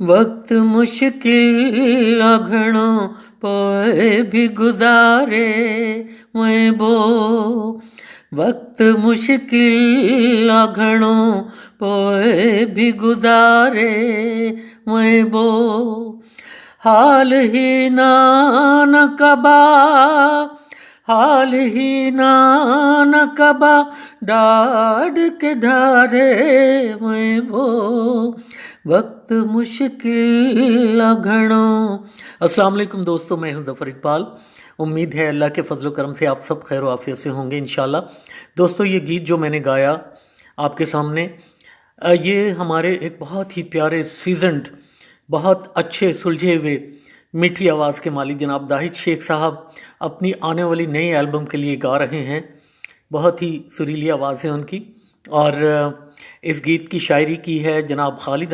वक्त मुश्किल घणो पोइ भी गुज़ारे वञिबो। वक्त मुश्किल घणो पोइ भी गुज़ारे वञिबो। हाल ही नान कबा, हाल ही नान कबा, ॾाढ के ढारे वञिबो। वक्त मुश्किल घणो। अस्सलाम वालेकुम दोस्तों, मैं हूं ज़फ़र इकबाल। उम्मीद है अल्लाह के फजल करम से आप सब खैर आफियत से होंगे इंशाल्लाह। दोस्तों, ये गीत जो मैंने गाया आपके सामने, ये हमारे एक बहुत ही प्यारे सीजन्ड, बहुत अच्छे सुलझे हुए मीठी आवाज़ के मालिक जनाब दाहिद शेख साहब अपनी आने वाली नई एल्बम के लिए गा रहे हैं। बहुत ही सुरीली आवाज़ है उनकी। और इस गीत की शायरी की है जनाब खालिद